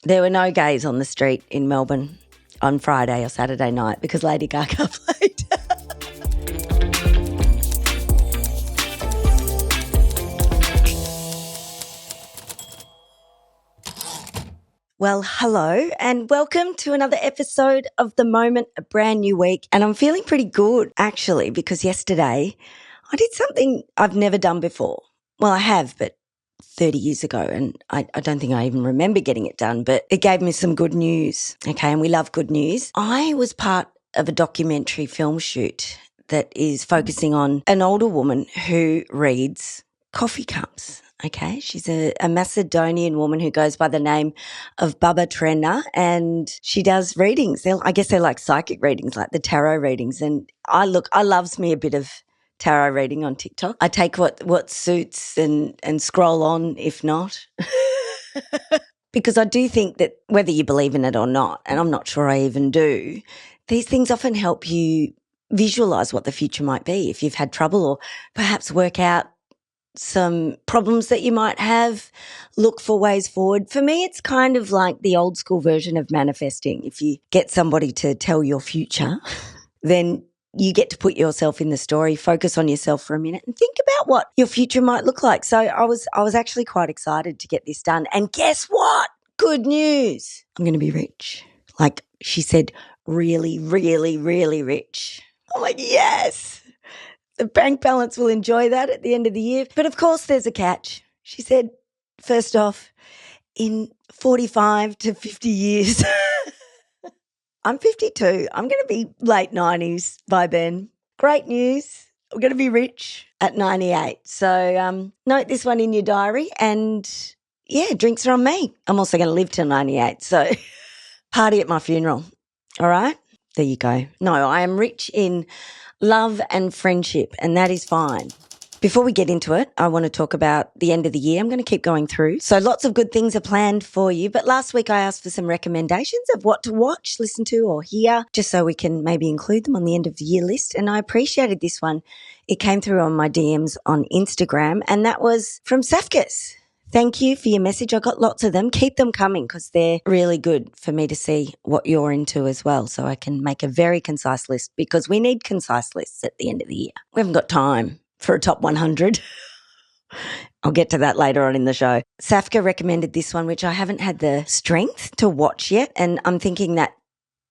There were no gays on the street in Melbourne on Friday or Saturday night because Lady Gaga played. Well, hello and welcome to another episode of The Moment, a brand new week. And I'm feeling pretty good, actually, because yesterday I did something I've never done before. Well, I have, but 30 years ago, and I don't think I even remember getting it done, but it gave me some good news, okay, and we love good news. I was part of a documentary film shoot that is focusing on an older woman who reads coffee cups. Okay, she's a Macedonian woman who goes by the name of Baba Trena, and she does readings. I guess they're like psychic readings, like the tarot readings. And I loves me a bit of tarot reading on TikTok. I take what suits and scroll on if not. Because I do think that whether you believe in it or not, and I'm not sure I even do, these things often help you visualize what the future might be if you've had trouble, or perhaps work out some problems that you might have, look for ways forward. For me, it's kind of like the old school version of manifesting. If you get somebody to tell your future, then you get to put yourself in the story, focus on yourself for a minute and think about what your future might look like. So I was actually quite excited to get this done. And guess what? Good news. I'm going to be rich. Like she said, really, really, really rich. I'm like, yes. The bank balance will enjoy that at the end of the year. But of course there's a catch. She said, first off, in 45 to 50 years, I'm 52. I'm going to be late 90s by then. Great news. I'm going to be rich at 98. So note this one in your diary and, yeah, drinks are on me. I'm also going to live till 98. So party at my funeral. All right? There you go. No, I am rich in love and friendship, and that is fine. Before we get into it, I want to talk about the end of the year. I'm going to keep going through. So lots of good things are planned for you. But last week I asked for some recommendations of what to watch, listen to or hear, just so we can maybe include them on the end of the year list. And I appreciated this one. It came through on my DMs on Instagram, and that was from Safkas. Thank you for your message. I got lots of them. Keep them coming because they're really good for me to see what you're into as well, so I can make a very concise list, because we need concise lists at the end of the year. We haven't got time for a top 100. I'll get to that later on in the show. Safka recommended this one, which I haven't had the strength to watch yet, and I'm thinking that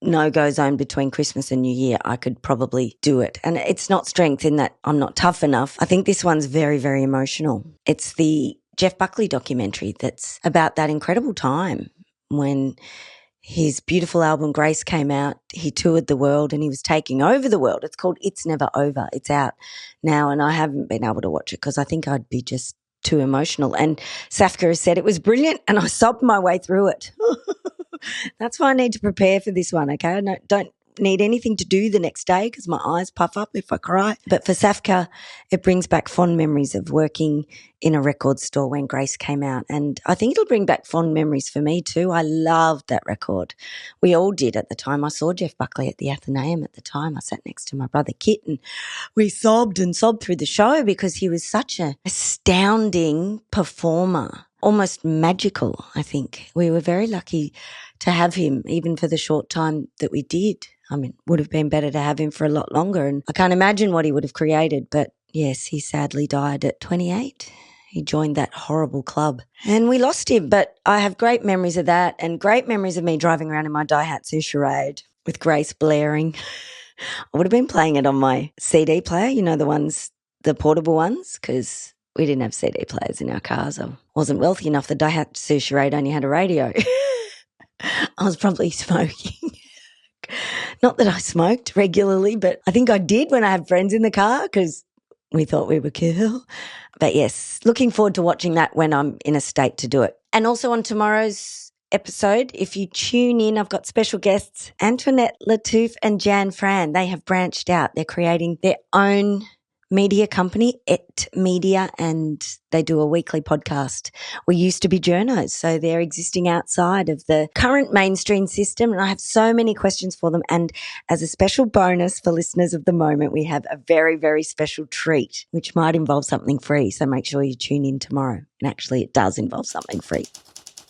no-go zone between Christmas and New Year, I could probably do it. And it's not strength in that I'm not tough enough. I think this one's very, very emotional. It's the Jeff Buckley documentary that's about that incredible time when his beautiful album Grace came out. He toured the world and he was taking over the world. It's called It's Never Over. It's out now and I haven't been able to watch it because I think I'd be just too emotional. And Safka has said it was brilliant and I sobbed my way through it. That's why I need to prepare for this one, okay? I don't need anything to do the next day because my eyes puff up if I cry. But for Safka, it brings back fond memories of working in a record store when Grace came out. And I think it'll bring back fond memories for me too. I loved that record. We all did at the time. I saw Jeff Buckley at the Athenaeum at the time. I sat next to my brother Kit and we sobbed and sobbed through the show because he was such an astounding performer. Almost magical, I think. We were very lucky to have him, even for the short time that we did. I mean, would have been better to have him for a lot longer, and I can't imagine what he would have created. But yes, he sadly died at 28. He joined that horrible club and we lost him. But I have great memories of that and great memories of me driving around in my Daihatsu Charade with Grace blaring. I would have been playing it on my CD player, you know, the portable ones, because we didn't have CD players in our cars. I wasn't wealthy enough. The Daihatsu Charade only had a radio. I was probably smoking. Not that I smoked regularly, but I think I did when I had friends in the car because we thought we were cool. But yes, looking forward to watching that when I'm in a state to do it. And also on tomorrow's episode, if you tune in, I've got special guests, Antoinette Latouf and Jan Fran. They have branched out. They're creating their own media company, Et Media, and they do a weekly podcast. We used to be journos, so they're existing outside of the current mainstream system, and I have so many questions for them. And as a special bonus for listeners of The Moment, we have a very, very special treat, which might involve something free, so make sure you tune in tomorrow. And actually, it does involve something free.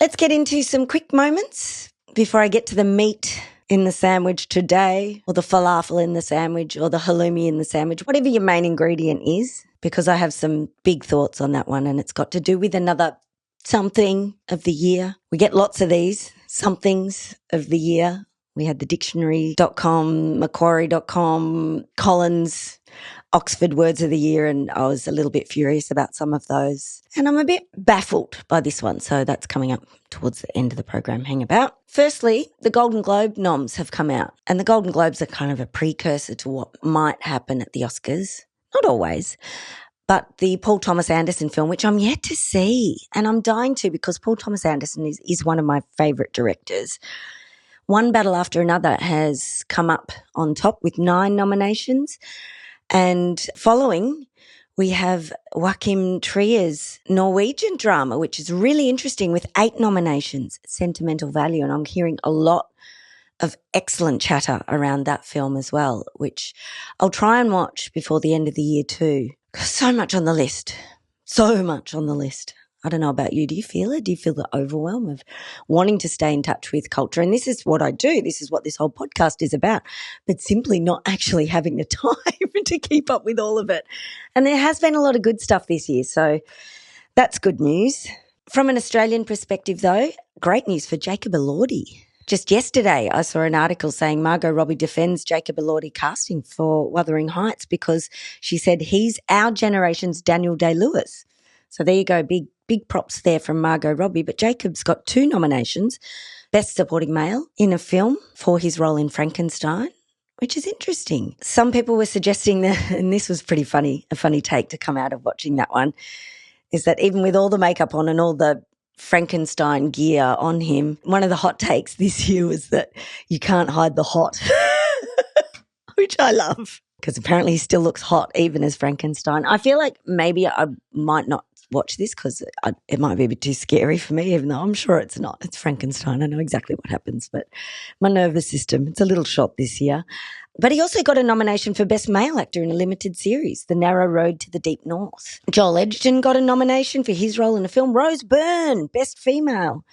Let's get into some quick moments before I get to the meat in the sandwich today, or the falafel in the sandwich, or the halloumi in the sandwich, whatever your main ingredient is, because I have some big thoughts on that one, and it's got to do with another something of the year. We get lots of these somethings of the year. We had the dictionary.com, macquarie.com, Collins, Oxford Words of the Year, and I was a little bit furious about some of those. And I'm a bit baffled by this one, so that's coming up towards the end of the program. Hang about. Firstly, the Golden Globe noms have come out, and the Golden Globes are kind of a precursor to what might happen at the Oscars. Not always. But the Paul Thomas Anderson film, which I'm yet to see, and I'm dying to because Paul Thomas Anderson is one of my favourite directors. One Battle After Another has come up on top with 9 nominations. And following, we have Joachim Trier's Norwegian drama, which is really interesting, with 8 nominations, Sentimental Value. And I'm hearing a lot of excellent chatter around that film as well, which I'll try and watch before the end of the year too. So much on the list. So much on the list. I don't know about you. Do you feel it? Do you feel the overwhelm of wanting to stay in touch with culture? And this is what I do. This is what this whole podcast is about, but simply not actually having the time to keep up with all of it. And there has been a lot of good stuff this year, so that's good news. From an Australian perspective, though, great news for Jacob Elordi. Just yesterday, I saw an article saying Margot Robbie defends Jacob Elordi casting for Wuthering Heights because she said he's our generation's Daniel Day-Lewis. So there you go, big props there from Margot Robbie. But Jacob's got 2 nominations, Best Supporting Male in a Film for his role in Frankenstein, which is interesting. Some people were suggesting that, and this was pretty funny, a funny take to come out of watching that one, is that even with all the makeup on and all the Frankenstein gear on him, one of the hot takes this year was that you can't hide the hot, which I love, because apparently he still looks hot even as Frankenstein. I feel like maybe I might not watch this because it might be a bit too scary for me, even though I'm sure it's not. It's Frankenstein. I know exactly what happens, but my nervous system, it's a little shot this year. But he also got a nomination for Best Male Actor in a Limited Series, The Narrow Road to the Deep North. Joel Edgerton got a nomination for his role in a film. Rose Byrne, Best Female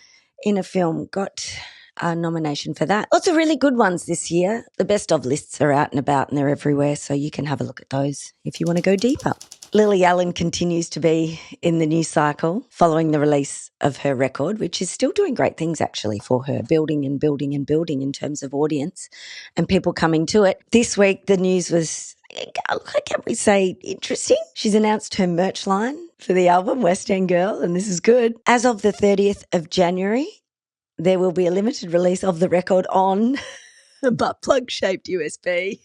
in a Film, got a nomination for that. Lots of really good ones this year. The best of lists are out and about and they're everywhere, so you can have a look at those if you want to go deeper. Lily Allen continues to be in the news cycle following the release of her record, which is still doing great things actually for her, building and building and building in terms of audience and people coming to it. This week the news was, can we say, interesting. She's announced her merch line for the album West End Girl, and this is good. As of the 30th of January, there will be a limited release of the record on a butt plug shaped USB.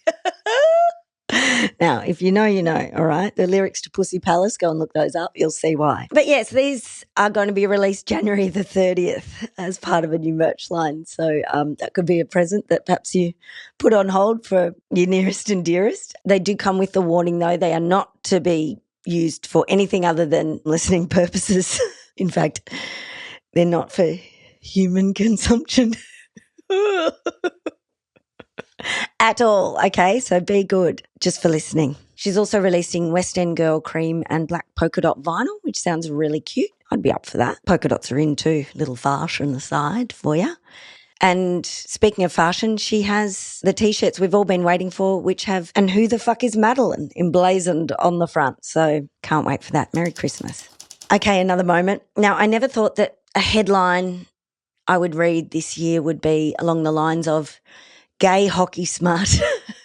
Now, if you know, you know, all right? The lyrics to Pussy Palace, go and look those up. You'll see why. But yes, these are going to be released January the 30th as part of a new merch line. So that could be a present that perhaps you put on hold for your nearest and dearest. They do come with the warning, though. They are not to be used for anything other than listening purposes. In fact, they're not for human consumption. At all, okay? So be good just for listening. She's also releasing West End Girl cream and black polka dot vinyl, which sounds really cute. I'd be up for that. Polka dots are in too. Little farce on the side for you. And speaking of fashion, she has the T-shirts we've all been waiting for, which have "And who the fuck is Madeline" emblazoned on the front. So can't wait for that. Merry Christmas. Okay, another moment. Now, I never thought that a headline I would read this year would be along the lines of "Gay Hockey Smart,"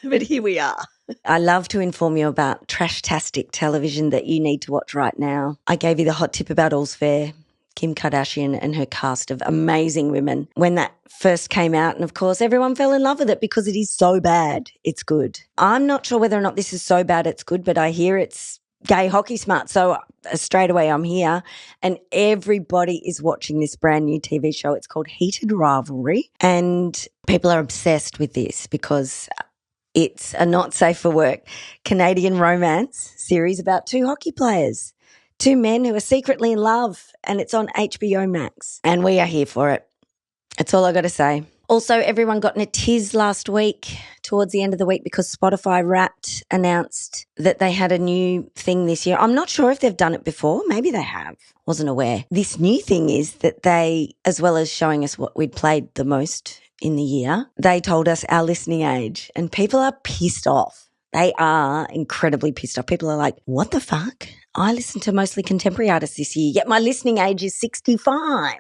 but here we are. I love to inform you about trash-tastic television that you need to watch right now. I gave you the hot tip about All's Fair, Kim Kardashian and her cast of amazing women when that first came out, and of course everyone fell in love with it because it is so bad, it's good. I'm not sure whether or not this is so bad it's good, but I hear it's gay hockey smart. So straight away I'm here and everybody is watching this brand new TV show. It's called Heated Rivalry and people are obsessed with this because it's a not safe for work Canadian romance series about 2 hockey players, 2 men who are secretly in love, and it's on HBO Max and we are here for it. That's all I got to say. Also, everyone got in a tiz last week, towards the end of the week, because Spotify Wrapped announced that they had a new thing this year. I'm not sure if they've done it before. Maybe they have. Wasn't aware. This new thing is that they, as well as showing us what we'd played the most in the year, they told us our listening age, and people are pissed off. They are incredibly pissed off. People are like, what the fuck? I listen to mostly contemporary artists this year, yet my listening age is 65.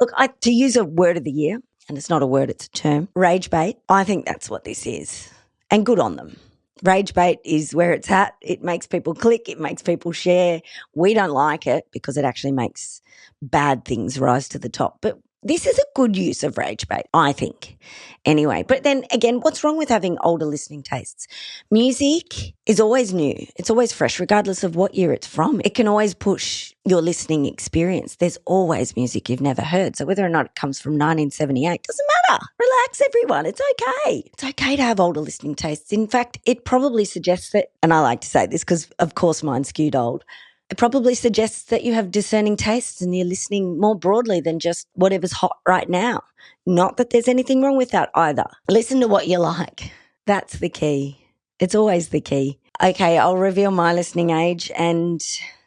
Look, to use a word of the year, and it's not a word, it's a term, rage bait, I think that's what this is. And good on them. Rage bait is where it's at. It makes people click. It makes people share. We don't like it because it actually makes bad things rise to the top. But this is a good use of rage bait, I think. Anyway, but then again, what's wrong with having older listening tastes? Music is always new. It's always fresh, regardless of what year it's from. It can always push your listening experience. There's always music you've never heard. So whether or not it comes from 1978, doesn't matter. Relax, everyone. It's okay. It's okay to have older listening tastes. In fact, it probably suggests that, and I like to say this because, of course, mine's skewed old, it probably suggests that you have discerning tastes and you're listening more broadly than just whatever's hot right now. Not that there's anything wrong with that either. Listen to what you like. That's the key. It's always the key. Okay, I'll reveal my listening age, and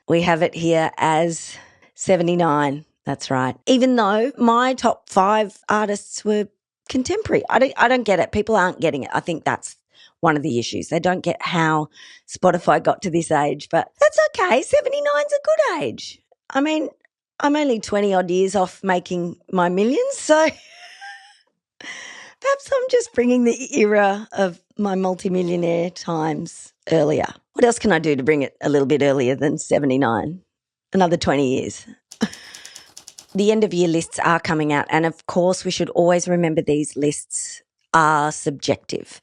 we have it here as 79. That's right. Even though my top 5 artists were contemporary. I don't get it. People aren't getting it. I think that's one of the issues. They don't get how Spotify got to this age, but that's okay. 79's a good age. I mean, I'm only 20 odd years off making my millions, so perhaps I'm just bringing the era of my multimillionaire times earlier. What else can I do to bring it a little bit earlier than 79? Another 20 years. The end of year lists are coming out, and of course we should always remember these lists are subjective.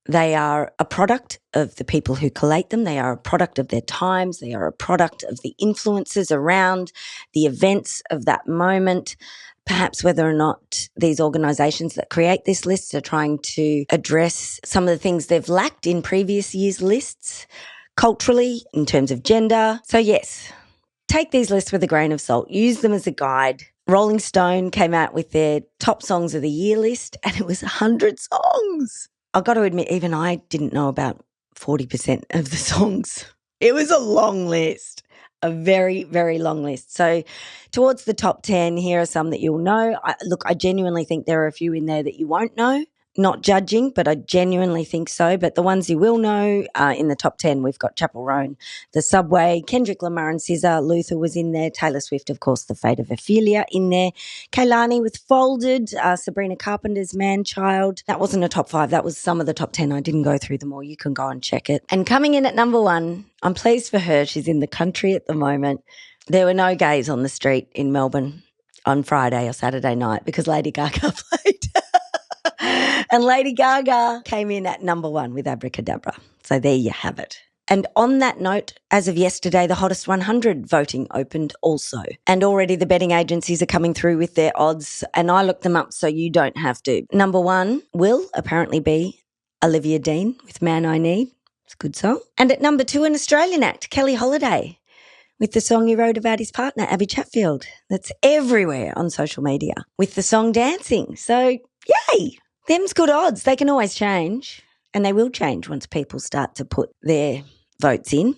They are a product of the people who collate them. They are a product of their times. They are a product of the influences around the events of that moment. Perhaps whether or not these organisations that create this list are trying to address some of the things they've lacked in previous years' lists, culturally, in terms of gender. So yes, take these lists with a grain of salt. Use them as a guide. Rolling Stone came out with their top songs of the year list, and it was 100 songs. I've got to admit, even I didn't know about 40% of the songs. It was a long list, a very, very long list. So towards the top 10, here are some that you'll know. I genuinely think there are a few in there that you won't know. Not judging, but I genuinely think so. But the ones you will know in the top 10, we've got Chappelow, The Subway, Kendrick Lamar and SZA, Luther was in there, Taylor Swift, of course, The Fate of Ophelia in there, Kehlani with Folded, Sabrina Carpenter's Man-Child. That wasn't a top 5. That was some of the top 10. I didn't go through them all. You can go and check it. And coming in at number 1, I'm pleased for her. She's in the country at the moment. There were no gays on the street in Melbourne on Friday or Saturday night because Lady Gaga played. And Lady Gaga came in at number 1 with Abracadabra. So there you have it. And on that note, as of yesterday, the Hottest 100 voting opened also. And already the betting agencies are coming through with their odds, and I looked them up so you don't have to. Number 1 will apparently be Olivia Dean with Man I Need. It's a good song. And at number 2, an Australian act, Kelly Holiday, with the song he wrote about his partner, Abby Chatfield. That's everywhere on social media, with the song Dancing. So, yay! Them's good odds. They can always change, and they will change once people start to put their votes in.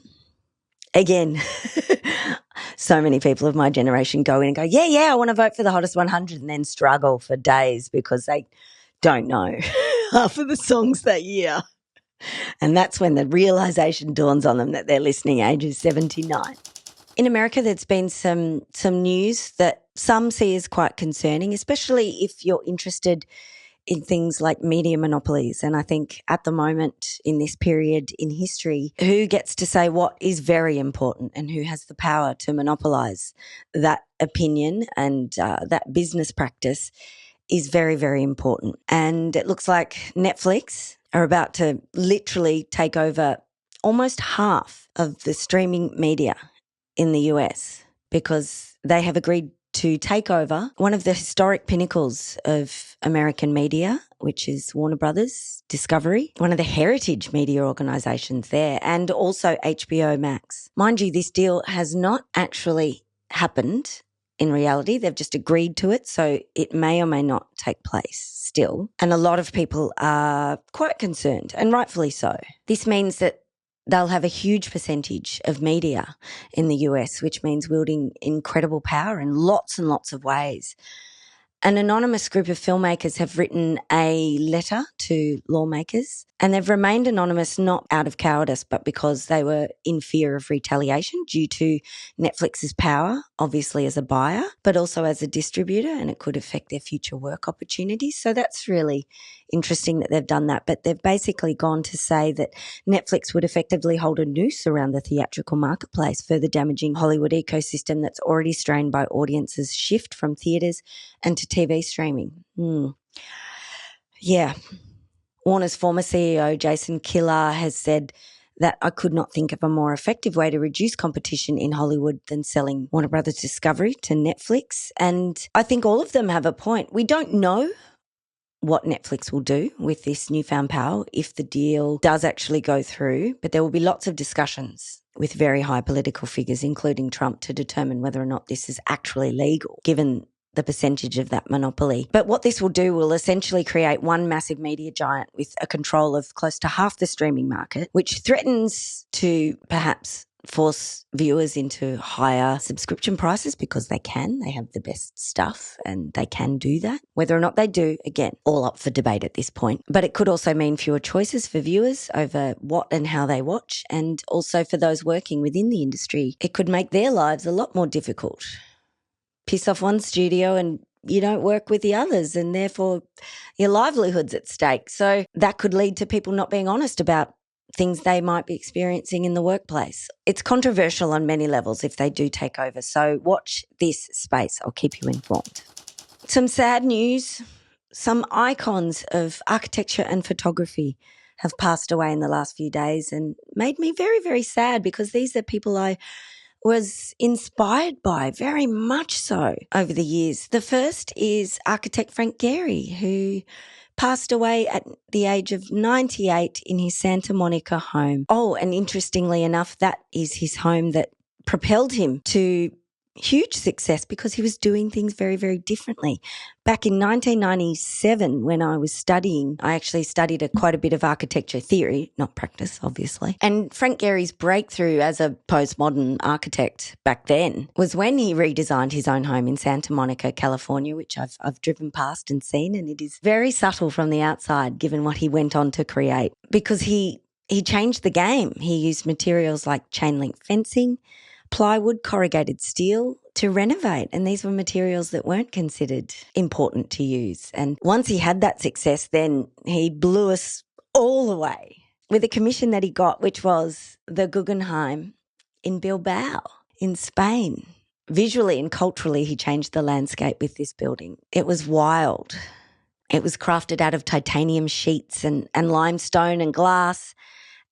Again, so many people of my generation go in and go, yeah, I want to vote for the Hottest 100, and then struggle for days because they don't know half of the songs that year. And that's when the realisation dawns on them that their listening age is 79. In America, there's been some news that some see as quite concerning, especially if you're interested in things like media monopolies. And I think at the moment in this period in history, who gets to say what is very important and who has the power to monopolise that opinion and that business practice is very, very important. And it looks like Netflix are about to literally take over almost half of the streaming media in the US because they have agreed to take over one of the historic pinnacles of American media, which is Warner Brothers Discovery, one of the heritage media organisations there, and also HBO Max. Mind you, this deal has not actually happened in reality. They've just agreed to it, so it may or may not take place still. And a lot of people are quite concerned, and rightfully so. This means that they'll have a huge percentage of media in the US, which means wielding incredible power in lots and lots of ways. An anonymous group of filmmakers have written a letter to lawmakers, and they've remained anonymous not out of cowardice, but because they were in fear of retaliation due to Netflix's power, obviously as a buyer, but also as a distributor, and it could affect their future work opportunities. So that's really interesting that they've done that. But they've basically gone to say that Netflix would effectively hold a noose around the theatrical marketplace, further damaging Hollywood ecosystem that's already strained by audiences' shift from theatres and to TV streaming. Yeah. Warner's former CEO, Jason Kilar, has said that I could not think of a more effective way to reduce competition in Hollywood than selling Warner Brothers Discovery to Netflix. And I think all of them have a point. We don't know what Netflix will do with this newfound power if the deal does actually go through, but there will be lots of discussions with very high political figures, including Trump, to determine whether or not this is actually legal, given the percentage of that monopoly. But what this will do will essentially create one massive media giant with a control of close to half the streaming market, which threatens to perhaps force viewers into higher subscription prices because they have the best stuff and they can do that. Whether or not they do, again, all up for debate at this point. But it could also mean fewer choices for viewers over what and how they watch, and also for those working within the industry, it could make their lives a lot more difficult. Piss off one studio and you don't work with the others, and therefore your livelihood's at stake. So that could lead to people not being honest about things they might be experiencing in the workplace. It's controversial on many levels if they do take over. So watch this space. I'll keep you informed. Some sad news. Some icons of architecture and photography have passed away in the last few days and made me very, very sad, because these are people I was inspired by, very much so, over the years. The first is architect Frank Gehry, who passed away at the age of 98 in his Santa Monica home. Oh, and interestingly enough, that is his home that propelled him to huge success, because he was doing things very, very differently. Back in 1997, when I was studying, I actually studied quite a bit of architecture theory, not practice, obviously. And Frank Gehry's breakthrough as a postmodern architect back then was when he redesigned his own home in Santa Monica, California, which I've driven past and seen, and it is very subtle from the outside, given what he went on to create, because he changed the game. He used materials like chain link fencing, plywood, corrugated steel to renovate. And these were materials that weren't considered important to use. And once he had that success, then he blew us all away with a commission that he got, which was the Guggenheim in Bilbao in Spain. Visually and culturally, he changed the landscape with this building. It was wild. It was crafted out of titanium sheets and limestone and glass.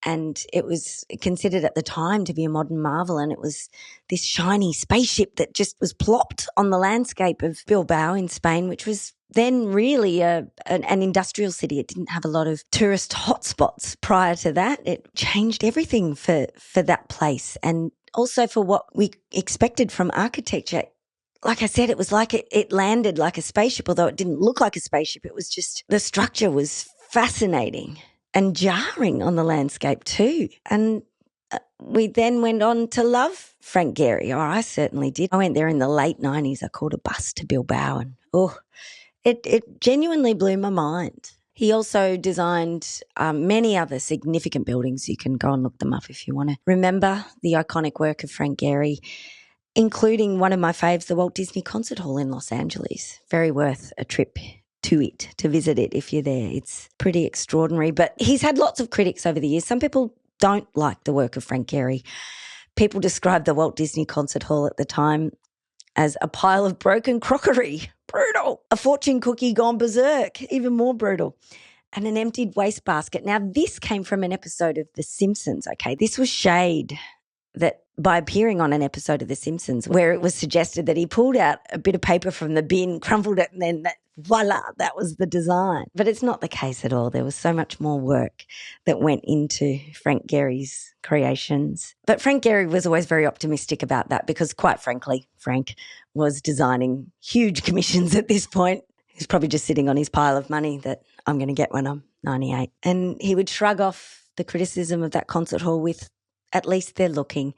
And it was considered at the time to be a modern marvel. And it was this shiny spaceship that just was plopped on the landscape of Bilbao in Spain, which was then really an industrial city. It didn't have a lot of tourist hotspots prior to that. It changed everything for that place, and also for what we expected from architecture. Like I said, it was like it landed like a spaceship, although it didn't look like a spaceship. It was just, the structure was fascinating and jarring on the landscape too. And we then went on to love Frank Gehry, or I certainly did. I went there in the late 90s. I caught a bus to Bilbao, and it genuinely blew my mind. He also designed many other significant buildings. You can go and look them up if you want to remember the iconic work of Frank Gehry, including one of my faves, the Walt Disney Concert Hall in Los Angeles. Very worth a trip to visit it if you're there. It's pretty extraordinary. But he's had lots of critics over the years. Some people don't like the work of Frank Gehry. People described the Walt Disney Concert Hall at the time as a pile of broken crockery. Brutal. A fortune cookie gone berserk. Even more brutal. And an emptied wastebasket. Now, this came from an episode of The Simpsons, okay? This was shade that by appearing on an episode of The Simpsons where it was suggested that he pulled out a bit of paper from the bin, crumpled it, and then voila, that was the design. But it's not the case at all. There was so much more work that went into Frank Gehry's creations. But Frank Gehry was always very optimistic about that because, quite frankly, Frank was designing huge commissions at this point. He's probably just sitting on his pile of money that I'm going to get when I'm 98. And he would shrug off the criticism of that concert hall with, at least they're looking.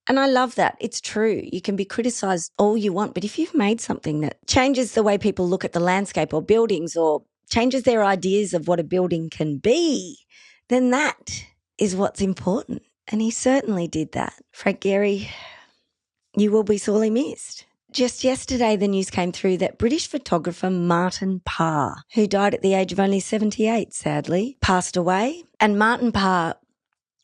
And I love that. It's true. You can be criticised all you want, but if you've made something that changes the way people look at the landscape or buildings or changes their ideas of what a building can be, then that is what's important. And he certainly did that. Frank Gehry, you will be sorely missed. Just yesterday, the news came through that British photographer Martin Parr, who died at the age of only 78, sadly, passed away. And Martin Parr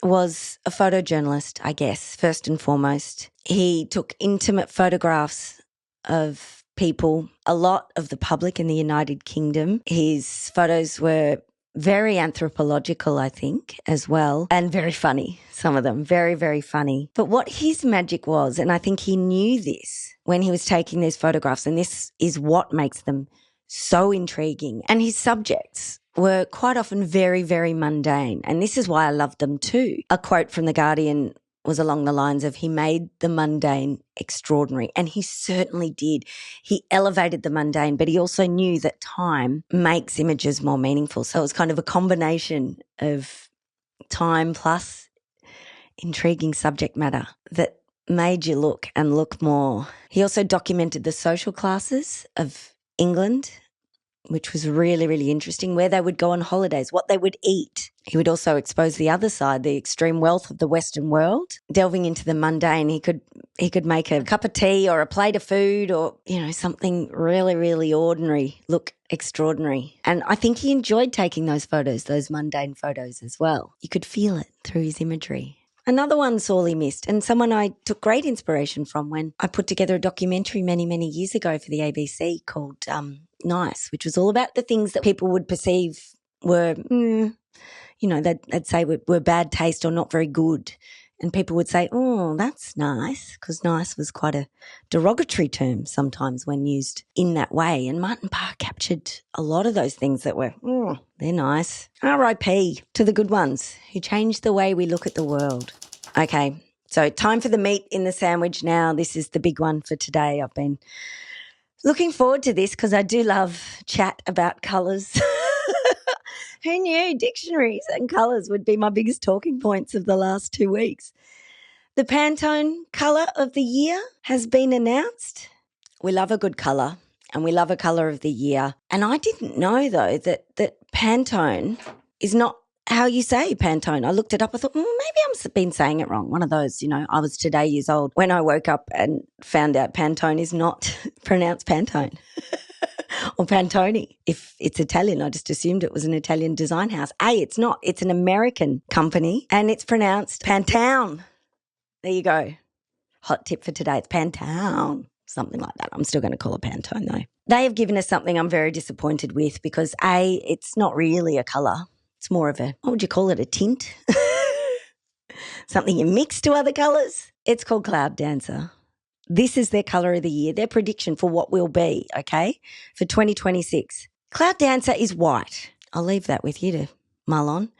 was a photojournalist, I guess, first and foremost. He took intimate photographs of people, a lot of the public in the United Kingdom. His photos were very anthropological, I think, as well, and very funny, some of them, very, very funny. But what his magic was, and I think he knew this when he was taking these photographs, and this is what makes them so intriguing, and his subjects were quite often very, very mundane. And this is why I loved them too. A quote from The Guardian was along the lines of, he made the mundane extraordinary. And he certainly did. He elevated the mundane, but he also knew that time makes images more meaningful. So it was kind of a combination of time plus intriguing subject matter that made you look and look more. He also documented the social classes of England, which was really, really interesting, where they would go on holidays, what they would eat. He would also expose the other side, the extreme wealth of the Western world. Delving into the mundane, he could make a cup of tea or a plate of food or, something really, really ordinary look extraordinary. And I think he enjoyed taking those photos, those mundane photos as well. You could feel it through his imagery. Another one sorely missed, and someone I took great inspiration from when I put together a documentary many, many years ago for the ABC called Nalles, which was all about the things that people would perceive were, they'd say were bad taste or not very good. And people would say, oh, that's nice, because nice was quite a derogatory term sometimes when used in that way. And Martin Parr captured a lot of those things that were, they're nice. R.I.P. to the good ones who changed the way we look at the world. Okay, so time for the meat in the sandwich now. This is the big one for today. I've been looking forward to this because I do love chat about colours. Who knew dictionaries and colours would be my biggest talking points of the last 2 weeks? The Pantone colour of the year has been announced. We love a good colour and we love a colour of the year. And I didn't know, though, that Pantone is not how you say Pantone. I looked it up. I thought, maybe I've been saying it wrong. One of those, I was today years old when I woke up and found out Pantone is not pronounced Pantone. Or Pantone. If it's Italian, I just assumed it was an Italian design house. It's not. It's an American company and it's pronounced Pantone. There you go. Hot tip for today. It's Pantone. Something like that. I'm still going to call it Pantone though. They have given us something I'm very disappointed with because it's not really a colour. It's more of what would you call it, a tint? Something you mix to other colours. It's called Cloud Dancer. This is their colour of the year, their prediction for what will be, okay, for 2026. Cloud Dancer is white. I'll leave that with you to mull on.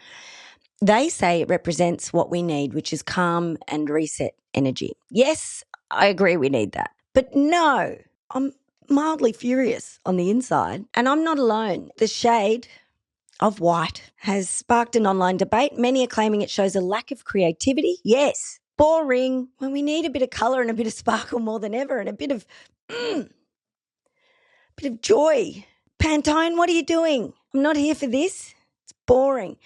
They say it represents what we need, which is calm and reset energy. Yes, I agree we need that. But no, I'm mildly furious on the inside, and I'm not alone. The shade of white has sparked an online debate. Many are claiming it shows a lack of creativity. Yes. Boring when we need a bit of colour and a bit of sparkle more than ever and a bit of joy. Pantone, what are you doing? I'm not here for this. It's boring.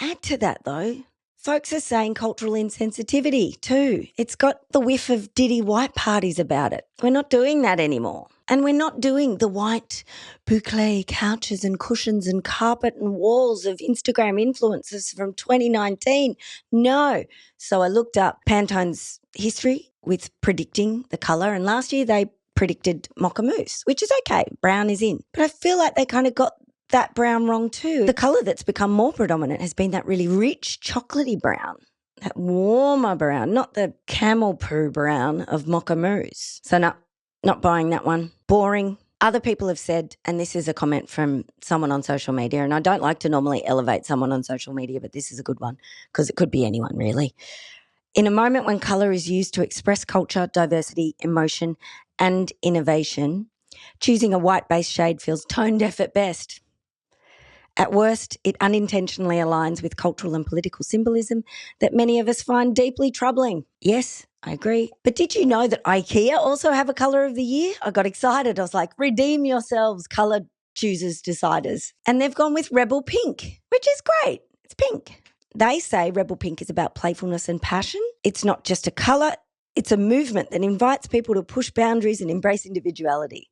Add to that though, folks are saying cultural insensitivity too. It's got the whiff of Diddy white parties about it. We're not doing that anymore. And we're not doing the white boucle couches and cushions and carpet and walls of Instagram influencers from 2019. No. So I looked up Pantone's history with predicting the colour, and last year they predicted mocha mousse, which is okay. Brown is in. But I feel like they kind of got that brown wrong too. The colour that's become more predominant has been that really rich chocolatey brown. that warmer brown, not the camel poo brown of mocha mousse. So no, not buying that one. Boring. Other people have said, and this is a comment from someone on social media, and I don't like to normally elevate someone on social media, but this is a good one because it could be anyone really. In a moment when colour is used to express culture, diversity, emotion and innovation, choosing a white-based shade feels tone-deaf at best. At worst, it unintentionally aligns with cultural and political symbolism that many of us find deeply troubling. Yes, I agree. But did you know that IKEA also have a colour of the year? I got excited. I was like, redeem yourselves, colour choosers, deciders. And they've gone with Rebel Pink, which is great. It's pink. They say Rebel Pink is about playfulness and passion. It's not just a colour, it's a movement that invites people to push boundaries and embrace individuality.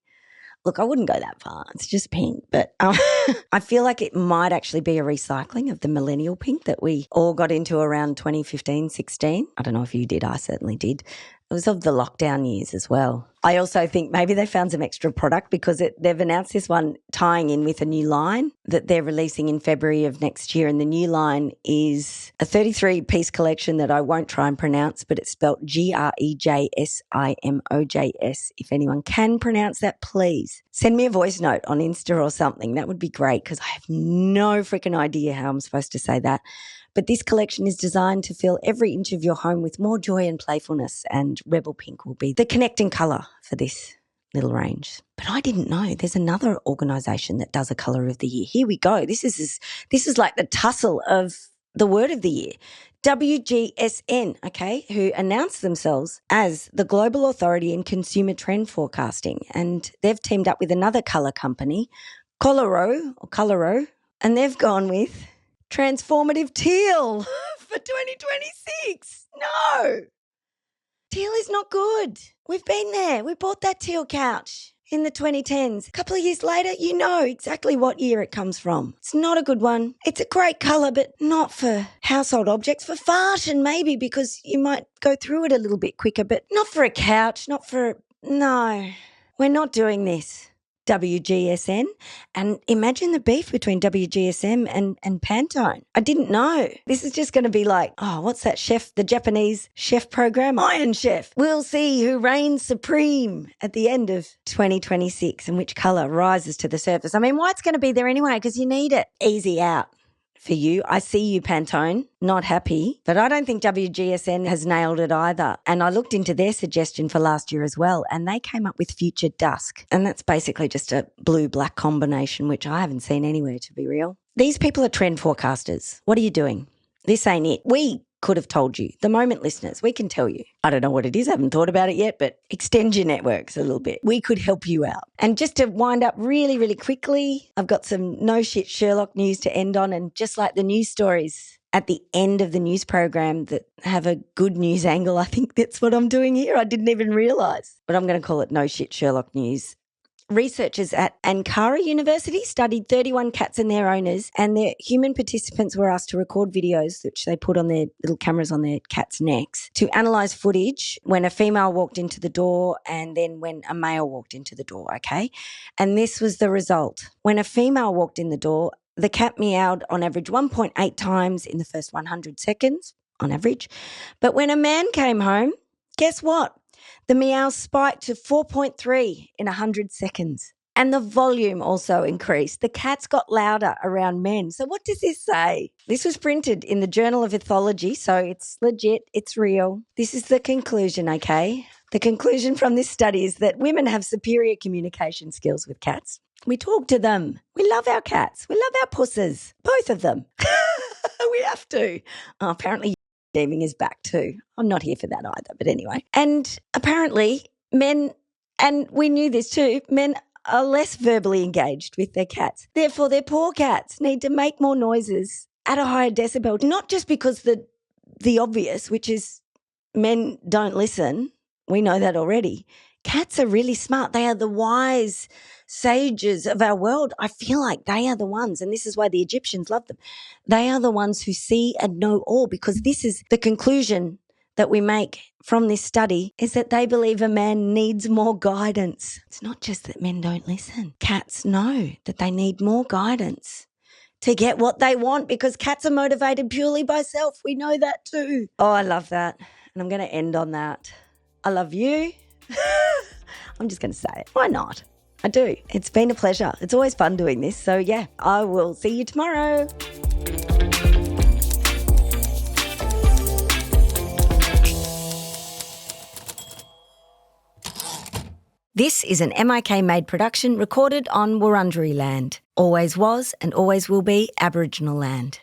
Look, I wouldn't go that far. It's just pink. But I feel like it might actually be a recycling of the millennial pink that we all got into around 2015, 16. I don't know if you did. I certainly did. It was of the lockdown years as well. I also think maybe they found some extra product because they've announced this one tying in with a new line that they're releasing in February of next year. And the new line is a 33-piece collection that I won't try and pronounce, but it's spelt GREJSIMOJS. If anyone can pronounce that, please send me a voice note on Insta or something. That would be great because I have no freaking idea how I'm supposed to say that. But this collection is designed to fill every inch of your home with more joy and playfulness, and Rebel Pink will be the connecting colour for this little range. But I didn't know there's another organisation that does a colour of the year. Here we go. This is like the tussle of the word of the year. WGSN, okay, who announced themselves as the global authority in consumer trend forecasting. And they've teamed up with another colour company, Coloro, and they've gone with transformative teal for 2026. No. Teal is not good. We've been there. We bought that teal couch in the 2010s. A couple of years later, you know exactly what year it comes from. It's not a good one. It's a great colour, but not for household objects. For fashion, maybe, because you might go through it a little bit quicker, but not for a couch, no. We're not doing this. WGSN, and imagine the beef between WGSM and Pantone. I didn't know. This is just going to be like, what's that chef, the Japanese chef program? Iron Chef. We'll see who reigns supreme at the end of 2026 and which colour rises to the surface. I mean, white's going to be there anyway because you need it. Easy out. For you. I see you, Pantone, not happy, but I don't think WGSN has nailed it either. And I looked into their suggestion for last year as well, and they came up with Future Dusk. And that's basically just a blue-black combination, which I haven't seen anywhere, to be real. These people are trend forecasters. What are you doing? This ain't it. We could have told you. The Moment listeners, we can tell you. I don't know what it is. I haven't thought about it yet, but extend your networks a little bit. We could help you out. And just to wind up really, really quickly, I've got some no shit Sherlock news to end on, and just like the news stories at the end of the news program that have a good news angle, I think that's what I'm doing here. I didn't even realise. But I'm going to call it no shit Sherlock news. Researchers at Ankara University studied 31 cats and their owners, and their human participants were asked to record videos, which they put on their little cameras on their cats' necks, to analyse footage when a female walked into the door and then when a male walked into the door, okay? And this was the result. When a female walked in the door, the cat meowed on average 1.8 times in the first 100 seconds, on average. But when a man came home, guess what? The meows spiked to 4.3 in 100 seconds. And the volume also increased. The cats got louder around men. So what does this say? This was printed in the Journal of Ethology, so it's legit, it's real. This is the conclusion, okay? The conclusion from this study is that women have superior communication skills with cats. We talk to them. We love our cats. We love our pusses, both of them. We have to. Apparently, gaming is back too. I'm not here for that either, but anyway. And apparently men, and we knew this too, men are less verbally engaged with their cats. Therefore, their poor cats need to make more noises at a higher decibel, not just because the obvious, which is men don't listen. We know that already. Cats are really smart. They are the wise sages of our world. I feel like they are the ones, and this is why the Egyptians love them. They are the ones who see and know all, because this is the conclusion that we make from this study, is that they believe a man needs more guidance. It's not just that men don't listen. Cats know that they need more guidance to get what they want, because cats are motivated purely by self. We know that too. Oh, I love that. And I'm going to end on that. I love you. I'm just going to say it. Why not? I do. It's been a pleasure. It's always fun doing this. So yeah, I will see you tomorrow. This is an MIK Made production recorded on Wurundjeri land. Always was and always will be Aboriginal land.